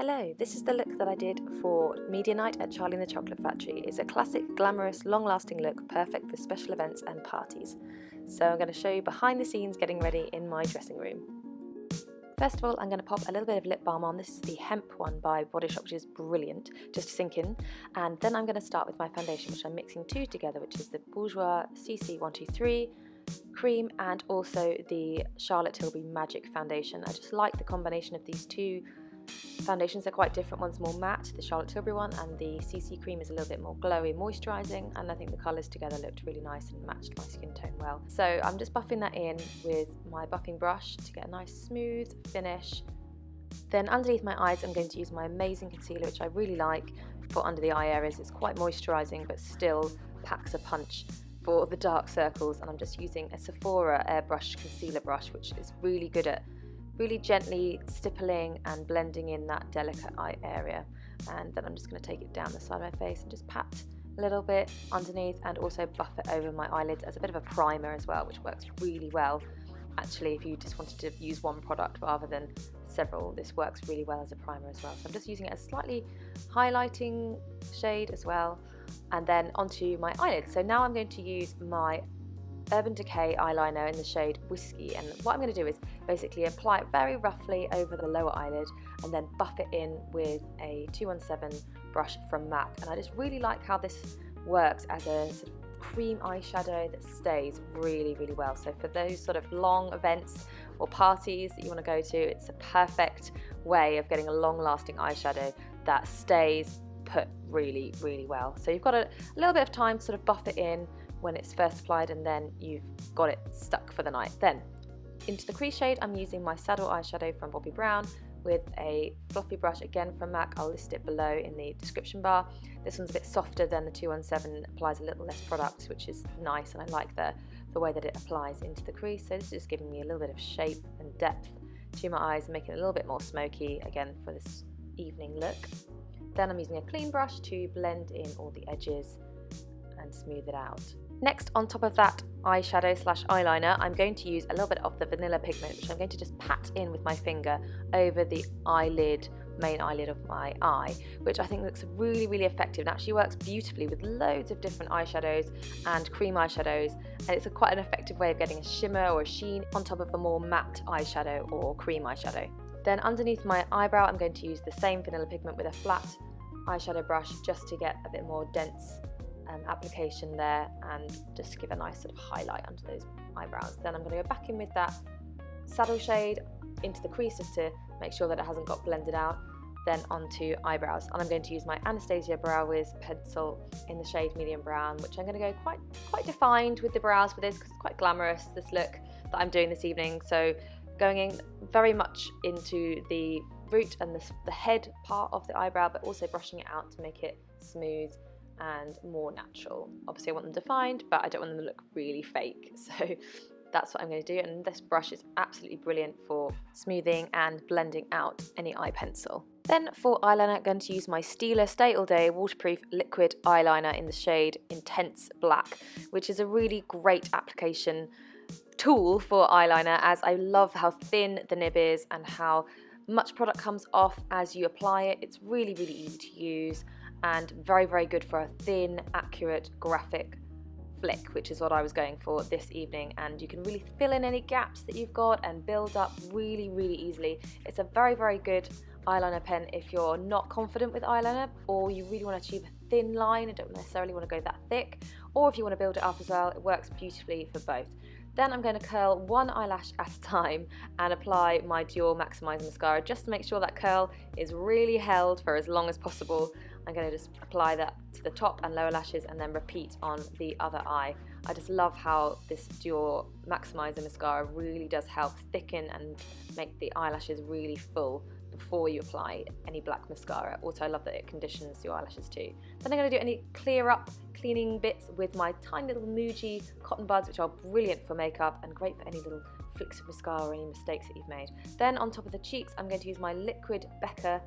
Hello, this is the look that I did for media night at Charlie and the Chocolate Factory. It's a classic, glamorous, long-lasting look, perfect for special events and parties. So I'm going to show you behind the scenes getting ready in my dressing room. First of all, I'm going to pop a little bit of lip balm on. This is the hemp one by Body Shop, which is brilliant, just to sink in. And then I'm going to start with my foundation, which I'm mixing two together, which is the Bourjois CC123 cream and also the Charlotte Tilbury Magic foundation. I just like the combination of these two foundations. Are quite different. One's more matte, the Charlotte Tilbury one, and the CC cream is a little bit more glowy, moisturising, and I think the colours together looked really nice and matched my skin tone well. So I'm just buffing that in with my buffing brush to get a nice smooth finish. Then underneath my eyes I'm going to use my amazing concealer, which I really like for under the eye areas. It's quite moisturising but still packs a punch for the dark circles, and I'm just using a Sephora airbrush concealer brush, which is really good at really gently stippling and blending in that delicate eye area. And then I'm just going to take it down the side of my face and just pat a little bit underneath and also buff it over my eyelids as a bit of a primer as well, which works really well. Actually, if you just wanted to use one product rather than several, this works really well as a primer as well. So I'm just using it as a slightly highlighting shade as well. And then onto my eyelids. So now I'm going to use my Urban Decay eyeliner in the shade Whiskey, and what I'm going to do is basically apply it very roughly over the lower eyelid and then buff it in with a 217 brush from MAC. And I just really like how this works as a sort of cream eyeshadow that stays really well. So for those sort of long events or parties that you want to go to, it's a perfect way of getting a long-lasting eyeshadow that stays put really well. So you've got a little bit of time to sort of buff it in when it's first applied, and then you've got it stuck for the night. Then into the crease shade I'm using my Saddle eyeshadow from Bobbi Brown with a fluffy brush again from MAC. I'll list it below in the description bar. This one's a bit softer than the 217, applies a little less product, which is nice, and I like the way that it applies into the crease. So this is just giving me a little bit of shape and depth to my eyes and making it a little bit more smoky again for this evening look. Then I'm using a clean brush to blend in all the edges and smooth it out. Next, on top of that eyeshadow slash eyeliner, I'm going to use a little bit of the vanilla pigment, which I'm going to just pat in with my finger over the eyelid, main eyelid of my eye, which I think looks really effective and actually works beautifully with loads of different eyeshadows and cream eyeshadows, and it's quite an effective way of getting a shimmer or a sheen on top of a more matte eyeshadow or cream eyeshadow. Then underneath my eyebrow I'm going to use the same vanilla pigment with a flat eyeshadow brush just to get a bit more dense application there and just give a nice sort of highlight under those eyebrows. Then I'm going to go back in with that Saddle shade into the crease just to make sure that it hasn't got blended out. Then onto eyebrows, and I'm going to use my Anastasia Brow Wiz pencil in the shade Medium Brown, which I'm going to go quite defined with the brows for this because it's quite glamorous, this look that I'm doing this evening. So going in very much into the root and the head part of the eyebrow, but also brushing it out to make it smooth and more natural. Obviously I want them defined, but I don't want them to look really fake, so that's what I'm going to do. And this brush is absolutely brilliant for smoothing and blending out any eye pencil. Then for eyeliner I'm going to use my Stila Stay All Day waterproof liquid eyeliner in the shade Intense Black, which is a really great application tool for eyeliner, as I love how thin the nib is and how much product comes off as you apply it. It's really easy to use and very good for a thin, accurate, graphic flick, which is what I was going for this evening. And you can really fill in any gaps that you've got and build up really easily. It's a very good eyeliner pen if you're not confident with eyeliner, or you really want to achieve a thin line and don't necessarily want to go that thick, or if you want to build it up as well. It works beautifully for both. Then I'm going to curl one eyelash at a time and apply my Dior Maximizer Mascara just to make sure that curl is really held for as long as possible. I'm going to just apply that to the top and lower lashes and then repeat on the other eye. I just love how this Dior Maximizer Mascara really does help thicken and make the eyelashes really full before you apply any black mascara. Also, I love that it conditions your eyelashes too. Then I'm going to do any cleaning bits with my tiny little Muji cotton buds, which are brilliant for makeup and great for any little flicks of mascara or any mistakes that you've made. Then on top of the cheeks, I'm going to use my Liquid Becca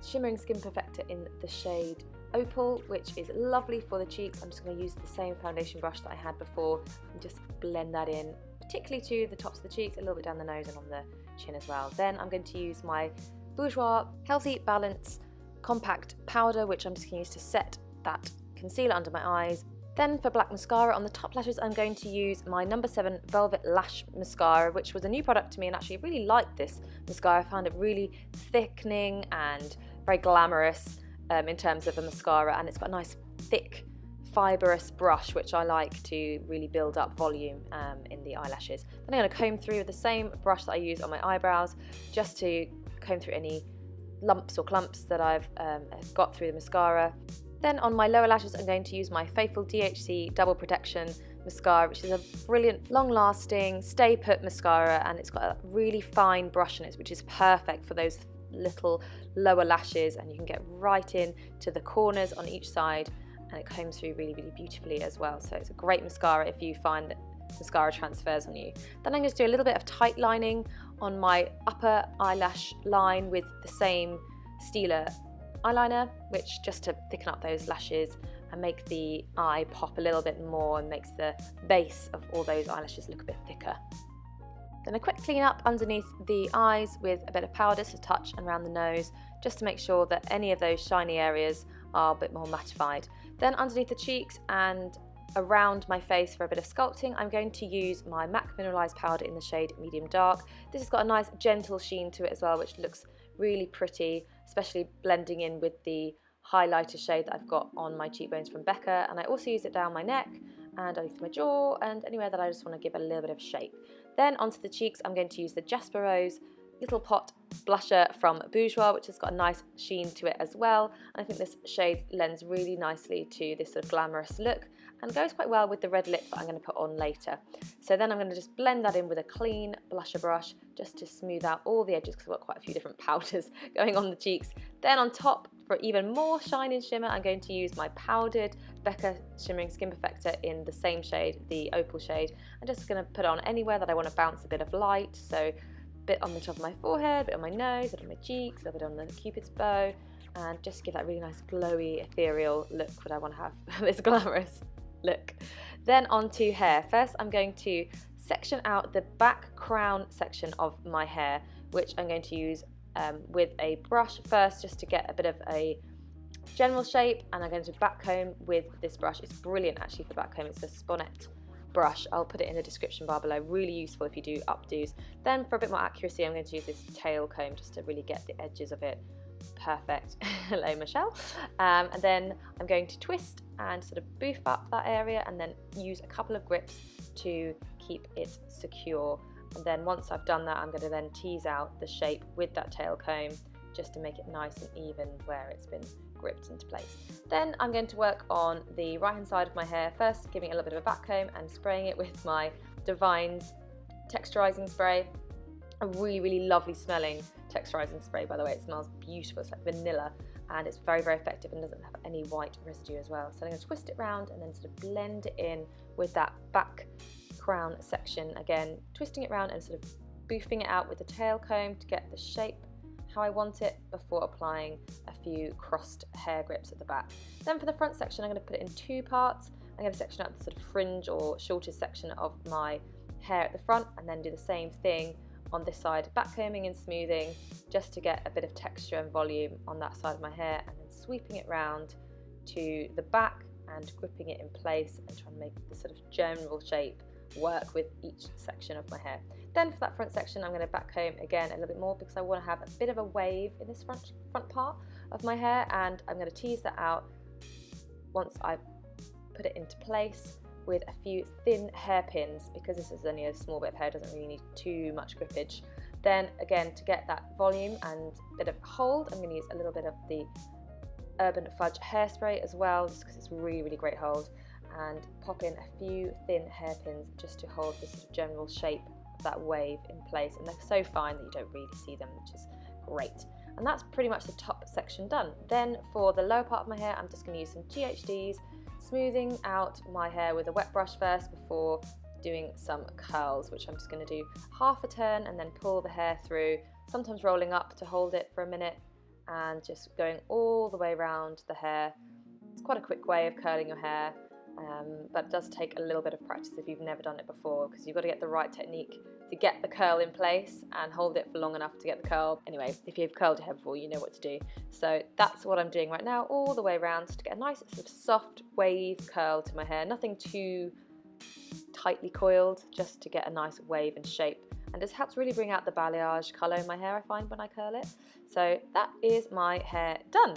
Shimmering Skin Perfector in the shade Opal, which is lovely for the cheeks. I'm just going to use the same foundation brush that I had before and just blend that in, particularly to the tops of the cheeks, a little bit down the nose and on the chin as well. Then I'm going to use my Bourjois Healthy Balance Compact Powder, which I'm just going to use to set that concealer under my eyes. Then for black mascara on the top lashes, I'm going to use my No. 7 Velvet Lash Mascara, which was a new product to me, and actually really liked this mascara. I found it really thickening and very glamorous in terms of a mascara, and it's got a nice thick fibrous brush, which I like to really build up volume in the eyelashes. Then I'm going to comb through with the same brush that I use on my eyebrows, just to comb through any lumps or clumps that I've got through the mascara. Then on my lower lashes, I'm going to use my Faithful DHC Double Protection Mascara, which is a brilliant, long-lasting, stay-put mascara, and it's got a really fine brush in it, which is perfect for those little lower lashes, and you can get right in to the corners on each side, and it combs through really, really beautifully as well. So it's a great mascara if you find that mascara transfers on you. Then I'm going to do a little bit of tight lining on my upper eyelash line with the same Stila eyeliner, which just to thicken up those lashes and make the eye pop a little bit more and makes the base of all those eyelashes look a bit thicker. Then a quick clean up underneath the eyes with a bit of powder to touch and around the nose, just to make sure that any of those shiny areas are a bit more mattified. Then underneath the cheeks and around my face for a bit of sculpting, I'm going to use my MAC Mineralized Powder in the shade Medium Dark. This has got a nice gentle sheen to it as well, which looks really pretty, especially blending in with the highlighter shade that I've got on my cheekbones from Becca. And I also use it down my neck and underneath my jaw and anywhere that I just want to give a little bit of shape. Then onto the cheeks, I'm going to use the Jasper Rose Little Pot blusher from Bourjois, which has got a nice sheen to it as well. And I think this shade lends really nicely to this sort of glamorous look and goes quite well with the red lip that I'm going to put on later. So then I'm going to just blend that in with a clean blusher brush just to smooth out all the edges, because I've got quite a few different powders going on the cheeks. Then on top, for even more shine and shimmer, I'm going to use my powdered Becca Shimmering Skin Perfector in the same shade, the opal shade. I'm just going to put it on anywhere that I want to bounce a bit of light. So bit on the top of my forehead, a bit on my nose, a bit on my cheeks, a bit on the cupid's bow, and just give that really nice glowy ethereal look that I want to have, this glamorous look. Then onto hair. First I'm going to section out the back crown section of my hair, which I'm going to use with a brush first, just to get a bit of a general shape, and I'm going to back comb with this brush. It's brilliant actually for back comb. It's a Sponette brush. I'll put it in the description bar below. Really useful if you do updos. Then for a bit more accuracy, I'm going to use this tail comb just to really get the edges of it perfect. Hello, Michelle. And then I'm going to twist and sort of boof up that area, and then use a couple of grips to keep it secure. And then once I've done that, I'm going to then tease out the shape with that tail comb just to make it nice and even where it's been gripped into place. Then I'm going to work on the right hand side of my hair, first giving it a little bit of a back comb and spraying it with my Divines texturizing spray. A really, really lovely smelling texturizing spray, by the way. It smells beautiful. It's like vanilla, and it's very, very effective and doesn't have any white residue as well. So I'm going to twist it round and then sort of blend it in with that back crown section. Again, twisting it round and sort of boofing it out with the tail comb to get the shape how I want it before applying a few crossed hair grips at the back. Then for the front section, I'm going to put it in two parts. I'm going to section out the sort of fringe or shortest section of my hair at the front, and then do the same thing on this side, back combing and smoothing just to get a bit of texture and volume on that side of my hair, and then sweeping it round to the back and gripping it in place and trying to make the sort of general shape work with each section of my hair. Then for that front section, I'm going to back comb again a little bit more, because I want to have a bit of a wave in this front part of my hair, and I'm going to tease that out once I put it into place with a few thin hairpins, because this is only a small bit of hair, doesn't really need too much grippage. Then again, to get that volume and bit of hold, I'm going to use a little bit of the Urban Fudge hairspray as well, just because it's really, really great hold, and pop in a few thin hairpins just to hold the sort of general shape of that wave in place. And they're so fine that you don't really see them, which is great. And that's pretty much the top section done. Then for the lower part of my hair, I'm just going to use some GHDs, smoothing out my hair with a wet brush first before doing some curls, which I'm just going to do half a turn and then pull the hair through, sometimes rolling up to hold it for a minute, and just going all the way around the hair. It's quite a quick way of curling your hair, but it does take a little bit of practice if you've never done it before, because you've got to get the right technique to get the curl in place and hold it for long enough to get the curl. Anyway, if you've curled your hair before, you know what to do. So that's what I'm doing right now, all the way around, to get a nice sort of soft wave curl to my hair. Nothing too tightly coiled, just to get a nice wave and shape. And this helps really bring out the balayage colour in my hair, I find, when I curl it. So that is my hair done.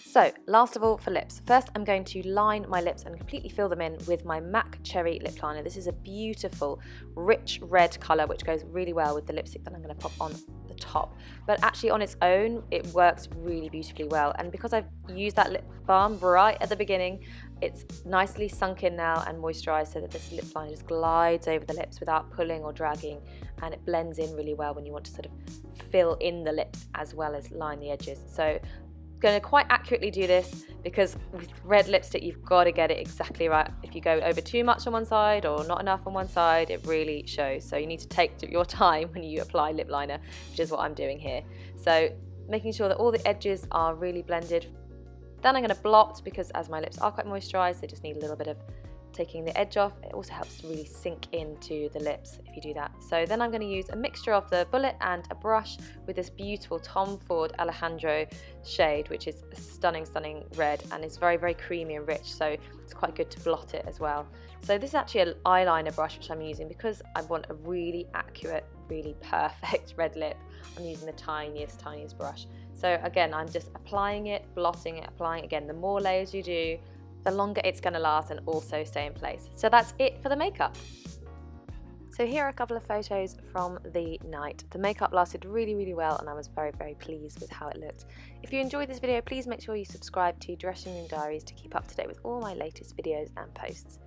So last of all, for lips. First, I'm going to line my lips and completely fill them in with my MAC Cherry lip liner. This is a beautiful, rich red colour, which goes really well with the lipstick that I'm going to pop on the top. But actually on its own, it works really beautifully well. And because I've used that lip balm right at the beginning, it's nicely sunk in now and moisturised, so that this lip liner just glides over the lips without pulling or dragging, and it blends in really well when you want to sort of fill in the lips as well as line the edges. So going to quite accurately do this, because with red lipstick you've got to get it exactly right. If you go over too much on one side or not enough on one side, it really shows. So you need to take your time when you apply lip liner, which is what I'm doing here. So making sure that all the edges are really blended. Then I'm going to blot, because as my lips are quite moisturised, they just need a little bit of taking the edge off. It also helps to really sink into the lips if you do that. So then I'm going to use a mixture of the bullet and a brush with this beautiful Tom Ford Alejandro shade, which is a stunning red, and it's very, very creamy and rich, so it's quite good to blot it as well. So this is actually an eyeliner brush which I'm using because I want a really accurate, really perfect red lip. I'm using the tiniest brush. So again, I'm just applying it, blotting it, applying it again. The more layers you do, the longer it's going to last and also stay in place. So that's it for the makeup. So here are a couple of photos from the night. The makeup lasted really, really well, and I was very, very pleased with how it looked. If you enjoyed this video, please make sure you subscribe to Dressing Room Diaries to keep up to date with all my latest videos and posts.